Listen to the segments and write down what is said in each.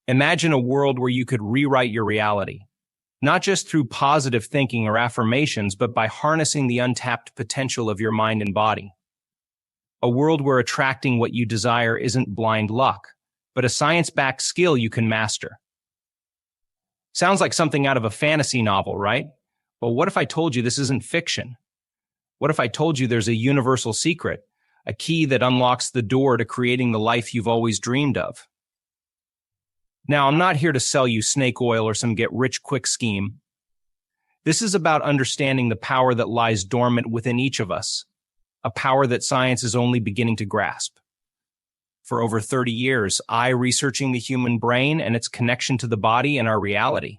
Imagine a world where you could rewrite your reality, not just through positive thinking or affirmations, but by harnessing the untapped potential of your mind and body. A world where attracting what you desire isn't blind luck, but a science-backed skill you can master. Sounds like something out of a fantasy novel, right? But what if I told you this isn't fiction? What if I told you there's a universal secret, a key that unlocks the door to creating the life you've always dreamed of? Now, I'm not here to sell you snake oil or some get-rich-quick scheme. This is about understanding the power that lies dormant within each of us, a power that science is only beginning to grasp. For over 30 years, researching the human brain and its connection to the body and our reality.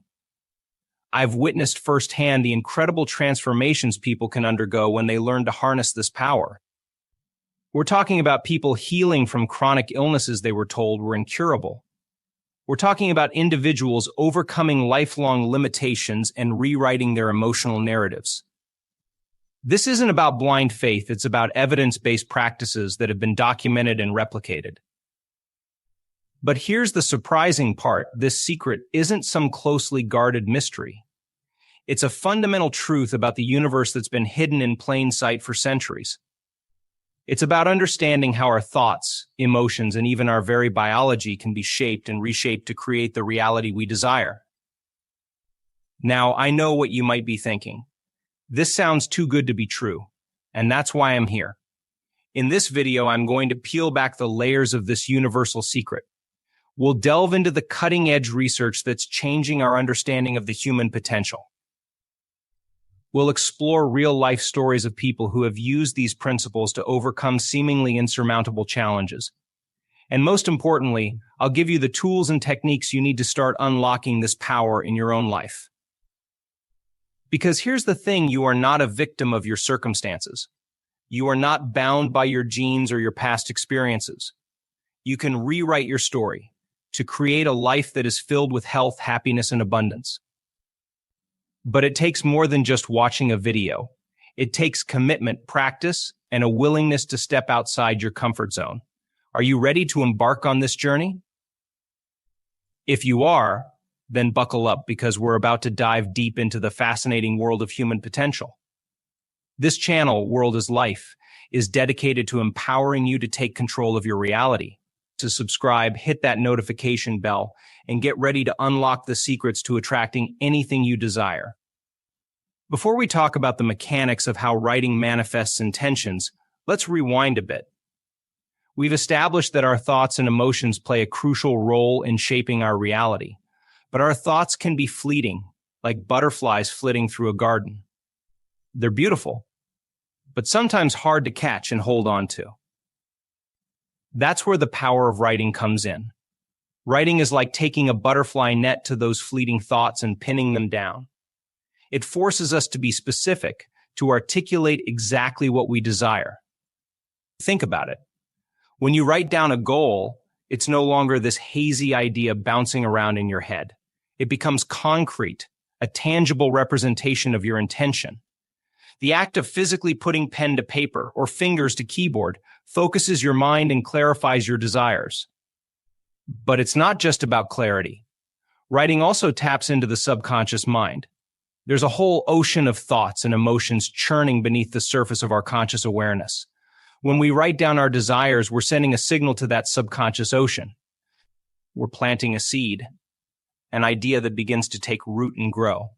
I've witnessed firsthand the incredible transformations people can undergo when they learn to harness this power. We're talking about people healing from chronic illnesses they were told were incurable. We're talking about individuals overcoming lifelong limitations and rewriting their emotional narratives. This isn't about blind faith, it's about evidence-based practices that have been documented and replicated. But here's the surprising part: this secret isn't some closely guarded mystery. It's a fundamental truth about the universe that's been hidden in plain sight for centuries. It's about understanding how our thoughts, emotions, and even our very biology can be shaped and reshaped to create the reality we desire. Now, I know what you might be thinking. This sounds too good to be true, and that's why I'm here. In this video, I'm going to peel back the layers of this universal secret. We'll delve into the cutting-edge research that's changing our understanding of the human potential. We'll explore real-life stories of people who have used these principles to overcome seemingly insurmountable challenges. And most importantly, I'll give you the tools and techniques you need to start unlocking this power in your own life. Because here's the thing: you are not a victim of your circumstances. You are not bound by your genes or your past experiences. You can rewrite your story to create a life that is filled with health, happiness, and abundance. But it takes more than just watching a video. It takes commitment, practice, and a willingness to step outside your comfort zone. Are you ready to embark on this journey? If you are, then buckle up, because we're about to dive deep into the fascinating world of human potential. This channel, World is Life, is dedicated to empowering you to take control of your reality. To subscribe, hit that notification bell, and get ready to unlock the secrets to attracting anything you desire. Before we talk about the mechanics of how writing manifests intentions, let's rewind a bit. We've established that our thoughts and emotions play a crucial role in shaping our reality. But our thoughts can be fleeting, like butterflies flitting through a garden. They're beautiful, but sometimes hard to catch and hold on to. That's where the power of writing comes in. Writing is like taking a butterfly net to those fleeting thoughts and pinning them down. It forces us to be specific, to articulate exactly what we desire. Think about it. When you write down a goal, it's no longer this hazy idea bouncing around in your head. It becomes concrete, a tangible representation of your intention. The act of physically putting pen to paper or fingers to keyboard focuses your mind and clarifies your desires. But it's not just about clarity. Writing also taps into the subconscious mind. There's a whole ocean of thoughts and emotions churning beneath the surface of our conscious awareness. When we write down our desires, we're sending a signal to that subconscious ocean. We're planting a seed, an idea that begins to take root and grow.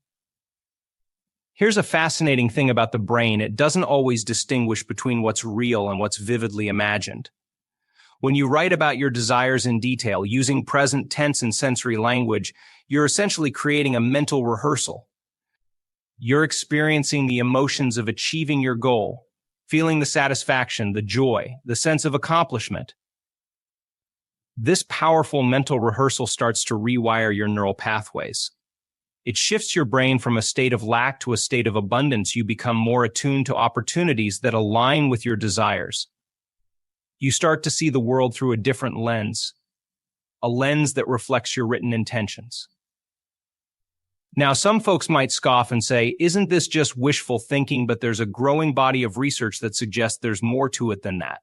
Here's a fascinating thing about the brain: it doesn't always distinguish between what's real and what's vividly imagined. When you write about your desires in detail, using present tense and sensory language, you're essentially creating a mental rehearsal. You're experiencing the emotions of achieving your goal, feeling the satisfaction, the joy, the sense of accomplishment. This powerful mental rehearsal starts to rewire your neural pathways. It shifts your brain from a state of lack to a state of abundance. You become more attuned to opportunities that align with your desires. You start to see the world through a different lens, a lens that reflects your written intentions. Now, some folks might scoff and say, isn't this just wishful thinking? But there's a growing body of research that suggests there's more to it than that.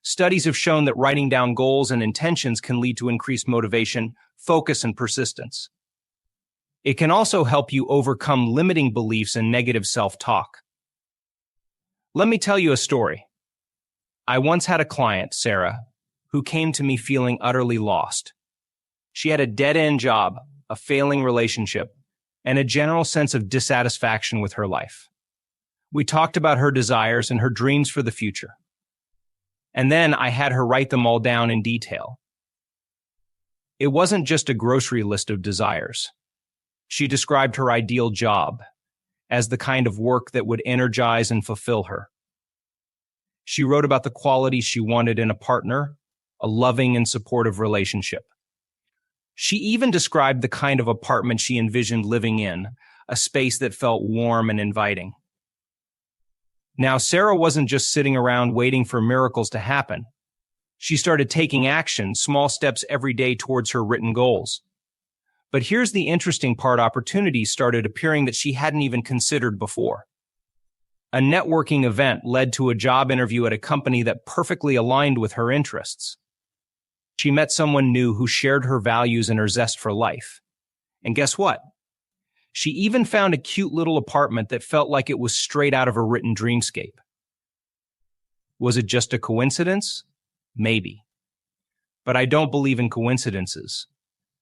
Studies have shown that writing down goals and intentions can lead to increased motivation, focus, and persistence. It can also help you overcome limiting beliefs and negative self-talk. Let me tell you a story. I once had a client, Sarah, who came to me feeling utterly lost. She had a dead-end job, a failing relationship, and a general sense of dissatisfaction with her life. We talked about her desires and her dreams for the future. And then I had her write them all down in detail. It wasn't just a grocery list of desires. She described her ideal job as the kind of work that would energize and fulfill her. She wrote about the qualities she wanted in a partner, a loving and supportive relationship. She even described the kind of apartment she envisioned living in, a space that felt warm and inviting. Now, Sarah wasn't just sitting around waiting for miracles to happen. She started taking action, small steps every day towards her written goals. But here's the interesting part: opportunities started appearing that she hadn't even considered before. A networking event led to a job interview at a company that perfectly aligned with her interests. She met someone new who shared her values and her zest for life. And guess what? She even found a cute little apartment that felt like it was straight out of a written dreamscape. Was it just a coincidence? Maybe. But I don't believe in coincidences.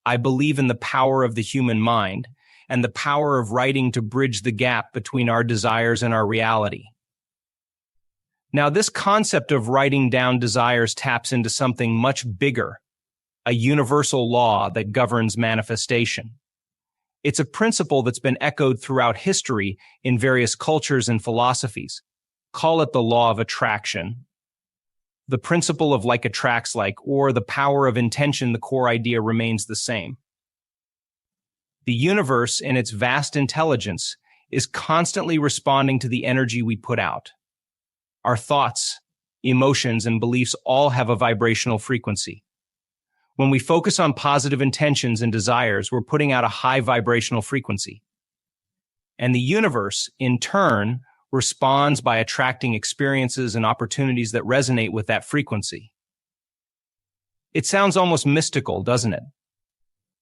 I believe in the power of the human mind and the power of writing to bridge the gap between our desires and our reality. Now, this concept of writing down desires taps into something much bigger, a universal law that governs manifestation. It's a principle that's been echoed throughout history in various cultures and philosophies. Call it the law of attraction, the principle of like attracts like, or the power of intention. The core idea remains the same. The universe, in its vast intelligence, is constantly responding to the energy we put out. Our thoughts, emotions, and beliefs all have a vibrational frequency. When we focus on positive intentions and desires, we're putting out a high vibrational frequency. And the universe, in turn, responds by attracting experiences and opportunities that resonate with that frequency. It sounds almost mystical, doesn't it?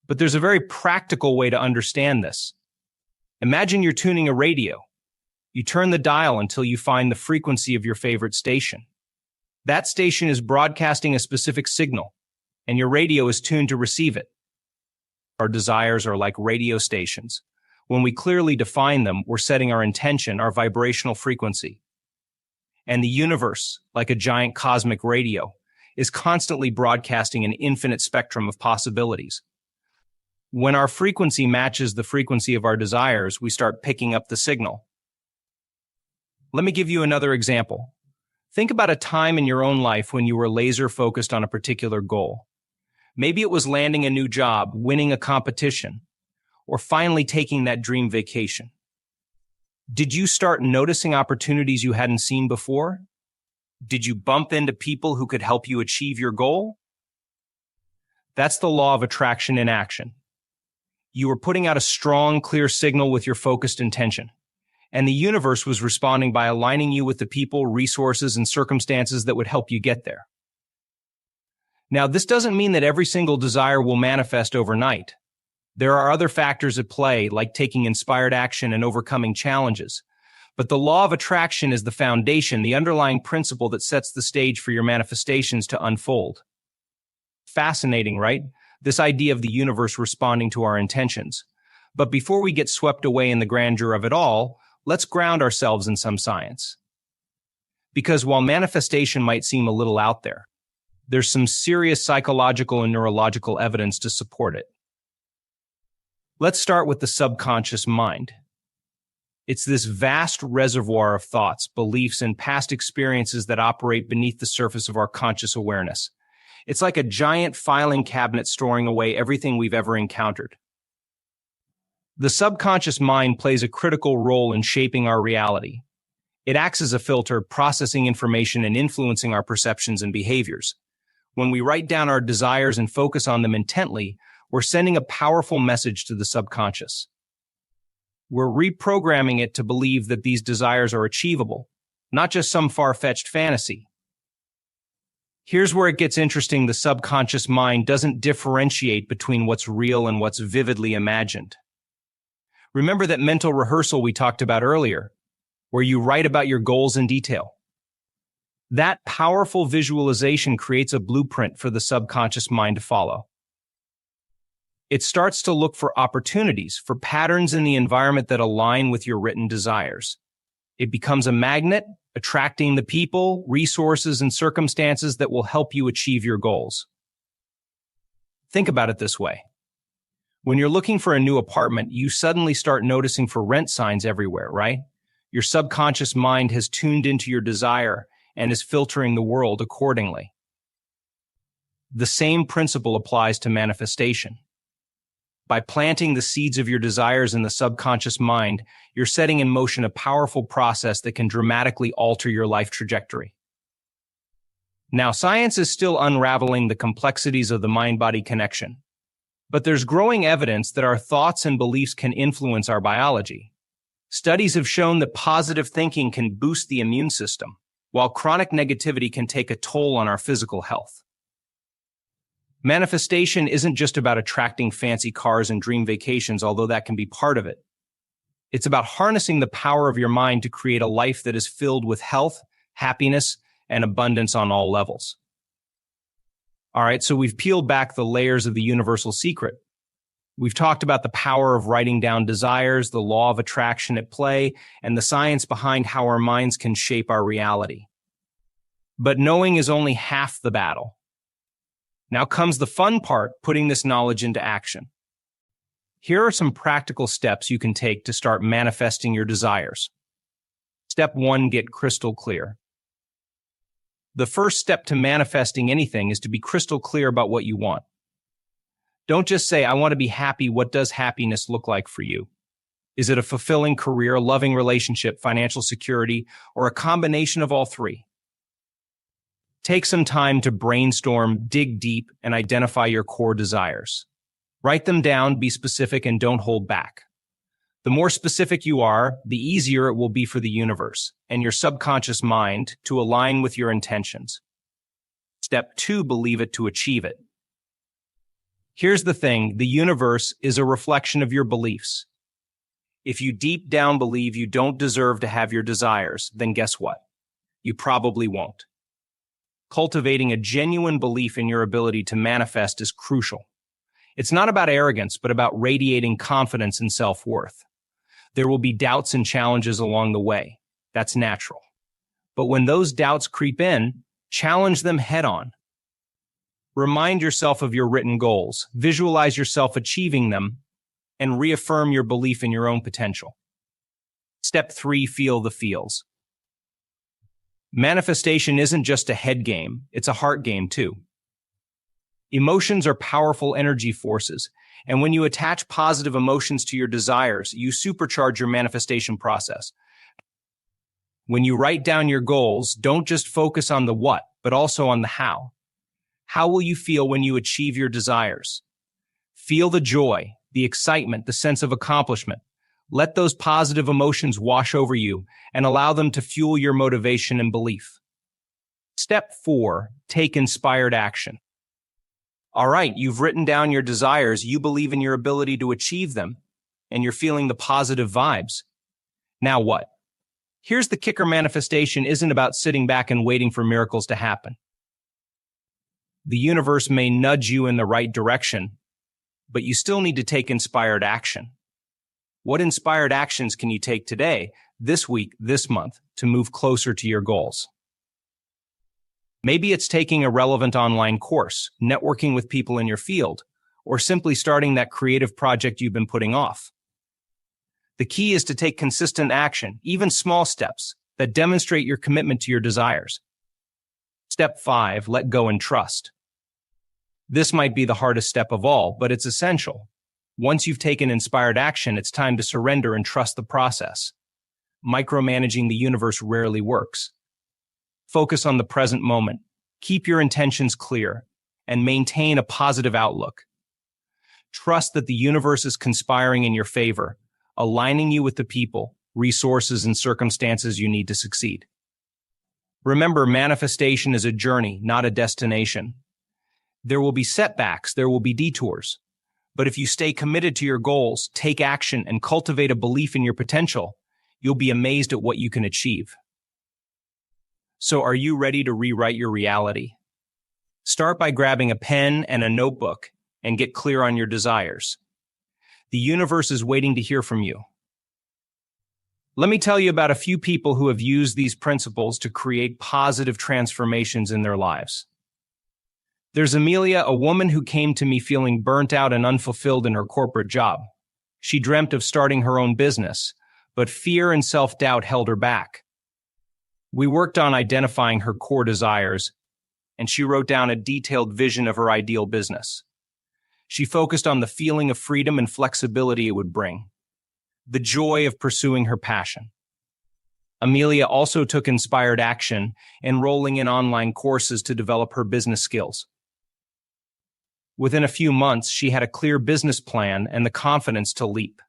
But there's a very practical way to understand this. Imagine you're tuning a radio. You turn the dial until you find the frequency of your favorite station. That station is broadcasting a specific signal, and your radio is tuned to receive it. Our desires are like radio stations. When we clearly define them, we're setting our intention, our vibrational frequency. And the universe, like a giant cosmic radio, is constantly broadcasting an infinite spectrum of possibilities. When our frequency matches the frequency of our desires, we start picking up the signal. Let me give you another example. Think about a time in your own life when you were laser focused on a particular goal. Maybe it was landing a new job, winning a competition, or finally taking that dream vacation. Did you start noticing opportunities you hadn't seen before? Did you bump into people who could help you achieve your goal? That's the law of attraction in action. You were putting out a strong, clear signal with your focused intention, and the universe was responding by aligning you with the people, resources, and circumstances that would help you get there. Now, this doesn't mean that every single desire will manifest overnight. There are other factors at play, like taking inspired action and overcoming challenges. But the law of attraction is the foundation, the underlying principle that sets the stage for your manifestations to unfold. Fascinating, right? This idea of the universe responding to our intentions. But before we get swept away in the grandeur of it all, let's ground ourselves in some science. Because while manifestation might seem a little out there, there's some serious psychological and neurological evidence to support it. Let's start with the subconscious mind. It's this vast reservoir of thoughts, beliefs, and past experiences that operate beneath the surface of our conscious awareness. It's like a giant filing cabinet storing away everything we've ever encountered. The subconscious mind plays a critical role in shaping our reality. It acts as a filter, processing information and influencing our perceptions and behaviors. When we write down our desires and focus on them intently, we're sending a powerful message to the subconscious. We're reprogramming it to believe that these desires are achievable, not just some far-fetched fantasy. Here's where it gets interesting. The subconscious mind doesn't differentiate between what's real and what's vividly imagined. Remember that mental rehearsal we talked about earlier, where you write about your goals in detail? That powerful visualization creates a blueprint for the subconscious mind to follow. It starts to look for opportunities, for patterns in the environment that align with your written desires. It becomes a magnet, attracting the people, resources, and circumstances that will help you achieve your goals. Think about it this way. When you're looking for a new apartment, you suddenly start noticing for rent signs everywhere, right? Your subconscious mind has tuned into your desire and is filtering the world accordingly. The same principle applies to manifestation. By planting the seeds of your desires in the subconscious mind, you're setting in motion a powerful process that can dramatically alter your life trajectory. Now, science is still unraveling the complexities of the mind-body connection, but there's growing evidence that our thoughts and beliefs can influence our biology. Studies have shown that positive thinking can boost the immune system, while chronic negativity can take a toll on our physical health. Manifestation isn't just about attracting fancy cars and dream vacations, although that can be part of it. It's about harnessing the power of your mind to create a life that is filled with health, happiness, and abundance on all levels. All right, so we've peeled back the layers of the universal secret. We've talked about the power of writing down desires, the law of attraction at play, and the science behind how our minds can shape our reality. But knowing is only half the battle. Now comes the fun part, putting this knowledge into action. Here are some practical steps you can take to start manifesting your desires. Step 1, get crystal clear. The first step to manifesting anything is to be crystal clear about what you want. Don't just say, I want to be happy. What does happiness look like for you? Is it a fulfilling career, a loving relationship, financial security, or a combination of all three? Take some time to brainstorm, dig deep, and identify your core desires. Write them down, be specific, and don't hold back. The more specific you are, the easier it will be for the universe and your subconscious mind to align with your intentions. Step 2, believe it to achieve it. Here's the thing, the universe is a reflection of your beliefs. If you deep down believe you don't deserve to have your desires, then guess what? You probably won't. Cultivating a genuine belief in your ability to manifest is crucial. It's not about arrogance, but about radiating confidence and self-worth. There will be doubts and challenges along the way. That's natural. But when those doubts creep in, challenge them head on. Remind yourself of your written goals, visualize yourself achieving them, and reaffirm your belief in your own potential. Step 3, feel the feels. Manifestation isn't just a head game, it's a heart game too. Emotions are powerful energy forces, and when you attach positive emotions to your desires, you supercharge your manifestation process. When you write down your goals, don't just focus on the what, but also on the how. How will you feel when you achieve your desires? Feel the joy, the excitement, the sense of accomplishment. Let those positive emotions wash over you and allow them to fuel your motivation and belief. Step 4, take inspired action. All right, you've written down your desires, you believe in your ability to achieve them, and you're feeling the positive vibes. Now what? Here's the kicker, manifestation isn't about sitting back and waiting for miracles to happen. The universe may nudge you in the right direction, but you still need to take inspired action. What inspired actions can you take today, this week, this month, to move closer to your goals? Maybe it's taking a relevant online course, networking with people in your field, or simply starting that creative project you've been putting off. The key is to take consistent action, even small steps, that demonstrate your commitment to your desires. Step 5, let go and trust. This might be the hardest step of all, but it's essential. Once you've taken inspired action, it's time to surrender and trust the process. Micromanaging the universe rarely works. Focus on the present moment, keep your intentions clear, and maintain a positive outlook. Trust that the universe is conspiring in your favor, aligning you with the people, resources, and circumstances you need to succeed. Remember, manifestation is a journey, not a destination. There will be setbacks, there will be detours. But if you stay committed to your goals, take action, and cultivate a belief in your potential, you'll be amazed at what you can achieve. So are you ready to rewrite your reality? Start by grabbing a pen and a notebook and get clear on your desires. The universe is waiting to hear from you. Let me tell you about a few people who have used these principles to create positive transformations in their lives. There's Amelia, a woman who came to me feeling burnt out and unfulfilled in her corporate job. She dreamt of starting her own business, but fear and self-doubt held her back. We worked on identifying her core desires, and she wrote down a detailed vision of her ideal business. She focused on the feeling of freedom and flexibility it would bring, the joy of pursuing her passion. Amelia also took inspired action, enrolling in online courses to develop her business skills. Within a few months, she had a clear business plan and the confidence to leap.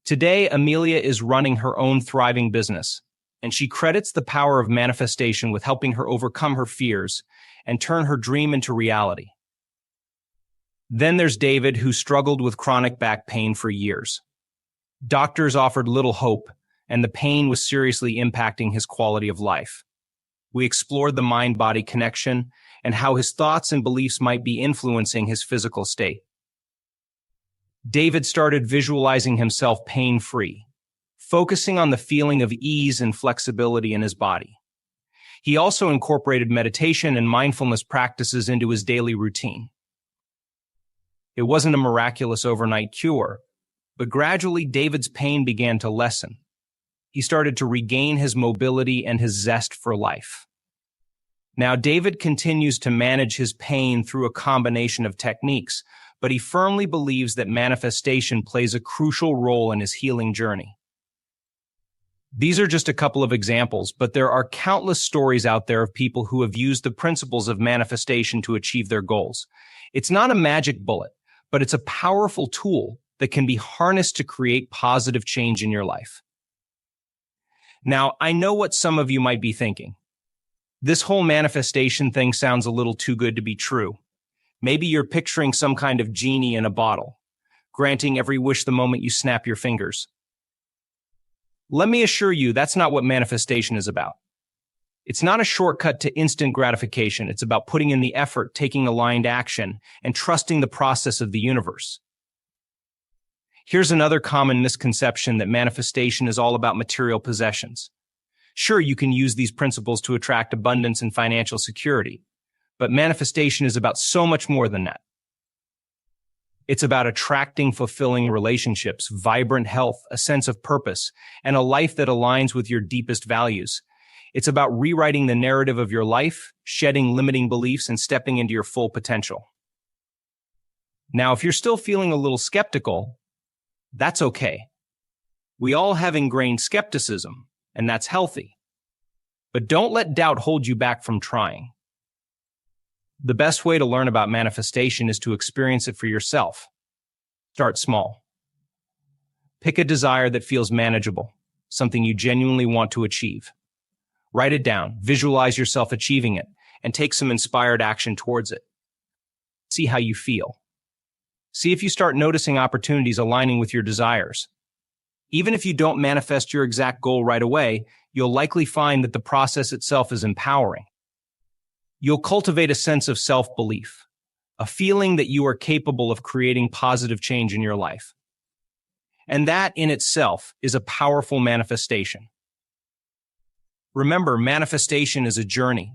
Today, Amelia is running her own thriving business, and she credits the power of manifestation with helping her overcome her fears and turn her dream into reality. Then there's David, who struggled with chronic back pain for years. Doctors offered little hope, and the pain was seriously impacting his quality of life. We explored the mind-body connection and how his thoughts and beliefs might be influencing his physical state. David started visualizing himself pain-free, focusing on the feeling of ease and flexibility in his body. He also incorporated meditation and mindfulness practices into his daily routine. It wasn't a miraculous overnight cure, but gradually David's pain began to lessen. He started to regain his mobility and his zest for life. Now, David continues to manage his pain through a combination of techniques, but he firmly believes that manifestation plays a crucial role in his healing journey. These are just a couple of examples, but there are countless stories out there of people who have used the principles of manifestation to achieve their goals. It's not a magic bullet, but it's a powerful tool that can be harnessed to create positive change in your life. Now, I know what some of you might be thinking. This whole manifestation thing sounds a little too good to be true. Maybe you're picturing some kind of genie in a bottle, granting every wish the moment you snap your fingers. Let me assure you, that's not what manifestation is about. It's not a shortcut to instant gratification. It's about putting in the effort, taking aligned action, and trusting the process of the universe. Here's another common misconception, that manifestation is all about material possessions. Sure, you can use these principles to attract abundance and financial security, but manifestation is about so much more than that. It's about attracting fulfilling relationships, vibrant health, a sense of purpose, and a life that aligns with your deepest values. It's about rewriting the narrative of your life, shedding limiting beliefs, and stepping into your full potential. Now, if you're still feeling a little skeptical, that's okay. We all have ingrained skepticism, and that's healthy. But don't let doubt hold you back from trying. The best way to learn about manifestation is to experience it for yourself. Start small. Pick a desire that feels manageable, something you genuinely want to achieve. Write it down, visualize yourself achieving it, and take some inspired action towards it. See how you feel. See if you start noticing opportunities aligning with your desires. Even if you don't manifest your exact goal right away, you'll likely find that the process itself is empowering. You'll cultivate a sense of self-belief, a feeling that you are capable of creating positive change in your life. And that in itself is a powerful manifestation. Remember, manifestation is a journey.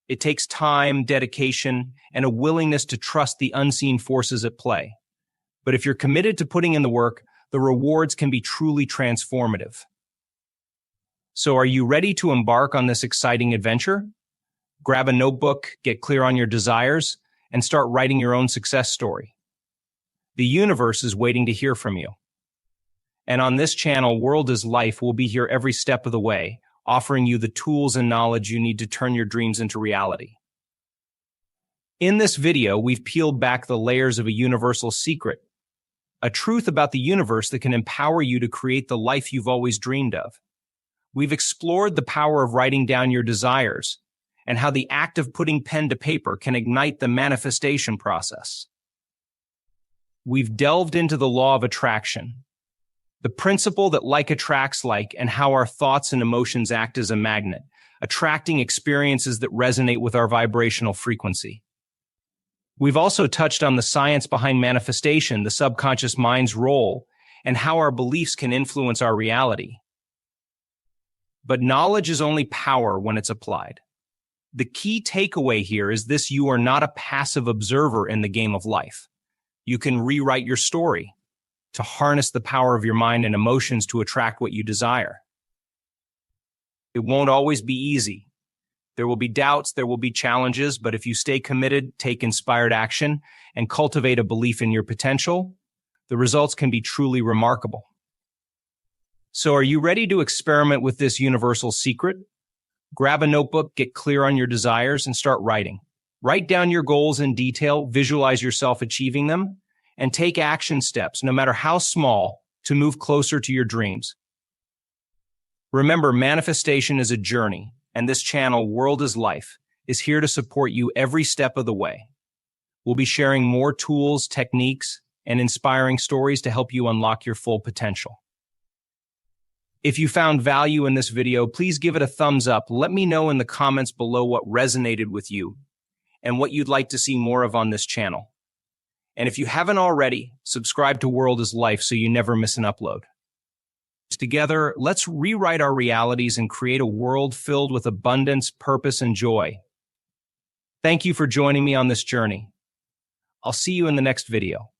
It takes time, dedication, and a willingness to trust the unseen forces at play. But if you're committed to putting in the work, the rewards can be truly transformative. So are you ready to embark on this exciting adventure? Grab a notebook, get clear on your desires, and start writing your own success story. The universe is waiting to hear from you. And on this channel, World is Life will be here every step of the way, offering you the tools and knowledge you need to turn your dreams into reality. In this video, we've peeled back the layers of a universal secret, a truth about the universe that can empower you to create the life you've always dreamed of. We've explored the power of writing down your desires and how the act of putting pen to paper can ignite the manifestation process. We've delved into the law of attraction, the principle that like attracts like, and how our thoughts and emotions act as a magnet, attracting experiences that resonate with our vibrational frequency. We've also touched on the science behind manifestation, the subconscious mind's role, and how our beliefs can influence our reality. But knowledge is only power when it's applied. The key takeaway here is this: you are not a passive observer in the game of life. You can rewrite your story to harness the power of your mind and emotions to attract what you desire. It won't always be easy. There will be doubts, there will be challenges, but if you stay committed, take inspired action, and cultivate a belief in your potential, the results can be truly remarkable. So are you ready to experiment with this universal secret? Grab a notebook, get clear on your desires, and start writing. Write down your goals in detail, visualize yourself achieving them, and take action steps, no matter how small, to move closer to your dreams. Remember, manifestation is a journey, and this channel, World is Life, is here to support you every step of the way. We'll be sharing more tools, techniques, and inspiring stories to help you unlock your full potential. If you found value in this video, please give it a thumbs up. Let me know in the comments below what resonated with you and what you'd like to see more of on this channel. And if you haven't already, subscribe to World is Life so you never miss an upload. Together, let's rewrite our realities and create a world filled with abundance, purpose, and joy. Thank you for joining me on this journey. I'll see you in the next video.